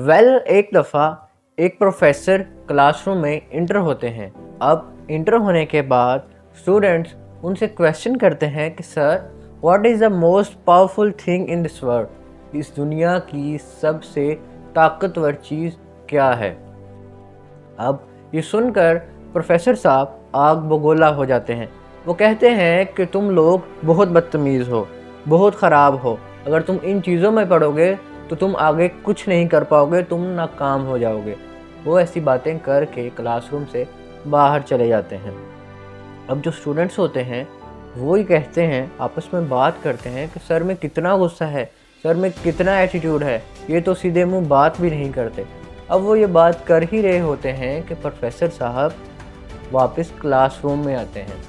एक दफ़ा एक प्रोफेसर क्लासरूम में इंटर होते हैं। अब इंटर होने के बाद स्टूडेंट्स उनसे क्वेश्चन करते हैं कि sir, what is the most powerful thing in this world? इस दुनिया की सबसे ताकतवर चीज़ क्या है? अब ये सुनकर प्रोफेसर साहब आग बगोला हो जाते हैं। वो कहते हैं कि तुम लोग बहुत बदतमीज़ हो, बहुत ख़राब हो। अगर तुम इन चीज़ों में पढ़ोगे तो तुम आगे कुछ नहीं कर पाओगे, तुम नाकाम हो जाओगे। वो ऐसी बातें करके क्लासरूम से बाहर चले जाते हैं। अब जो स्टूडेंट्स होते हैं वो ही कहते हैं, आपस में बात करते हैं कि सर में कितना गुस्सा है, सर में कितना एटीट्यूड है, ये तो सीधे मुंह बात भी नहीं करते। अब वो ये बात कर ही रहे होते हैं कि प्रोफेसर साहब वापस क्लासरूम में आते हैं।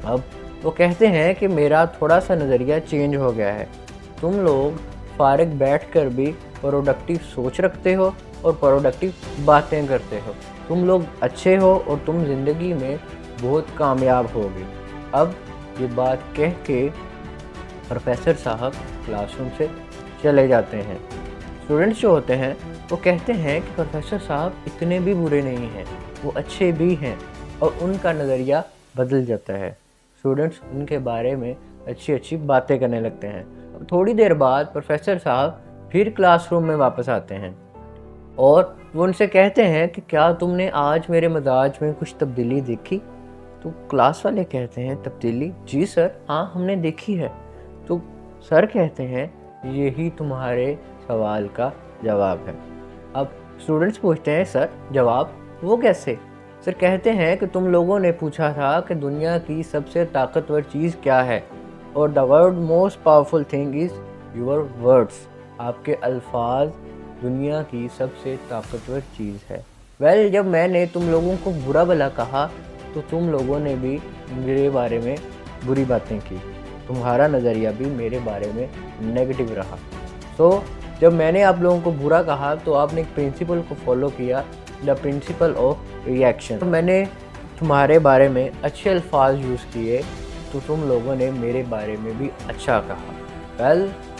अब वो कहते हैं कि मेरा थोड़ा सा नज़रिया चेंज हो गया है। तुम लोग फारिग बैठकर भी प्रोडक्टिव सोच रखते हो और प्रोडक्टिव बातें करते हो। तुम लोग अच्छे हो और तुम ज़िंदगी में बहुत कामयाब होगे। अब ये बात कह के प्रोफेसर साहब क्लासरूम से चले जाते हैं। स्टूडेंट्स जो होते हैं वो कहते हैं कि प्रोफेसर साहब इतने भी बुरे नहीं हैं, वो अच्छे भी हैं, और उनका नज़रिया बदल जाता है। स्टूडेंट्स उनके बारे में अच्छी अच्छी बातें करने लगते हैं। अब थोड़ी देर बाद प्रोफेसर साहब फिर क्लासरूम में वापस आते हैं और वो उनसे कहते हैं कि क्या तुमने आज मेरे मिजाज में कुछ तब्दीली देखी? तो क्लास वाले कहते हैं, तब्दीली? जी सर, हाँ हमने देखी है। तो सर कहते हैं, यही तुम्हारे सवाल का जवाब है। अब स्टूडेंट्स पूछते हैं, सर जवाब वो कैसे? सर कहते हैं कि तुम लोगों ने पूछा था कि दुनिया की सबसे ताकतवर चीज़ क्या है, और the world most powerful thing is your words. आपके अल्फाज दुनिया की सबसे ताकतवर चीज़ है। जब मैंने तुम लोगों को बुरा भला कहा तो तुम लोगों ने भी मेरे बारे में बुरी बातें की, तुम्हारा नज़रिया भी मेरे बारे में नेगेटिव रहा। जब मैंने आप लोगों को बुरा कहा तो आपने एक प्रिंसिपल को फॉलो किया, द प्रिंसिपल ऑफ रिएक्शन। मैंने तुम्हारे बारे में अच्छे अल्फाज यूज़ किए तो तुम लोगों ने मेरे बारे में भी अच्छा कहा।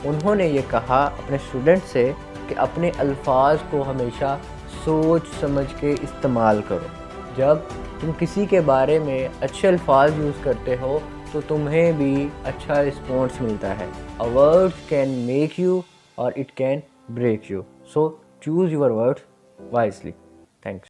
उन्होंने ये कहा अपने स्टूडेंट से कि अपने अल्फाज को हमेशा सोच समझ के इस्तेमाल करो। जब तुम किसी के बारे में अच्छे अल्फाज यूज़ करते हो तो तुम्हें भी अच्छा रिस्पॉन्स मिलता है। A word can make you और it can break you, so choose your words wisely.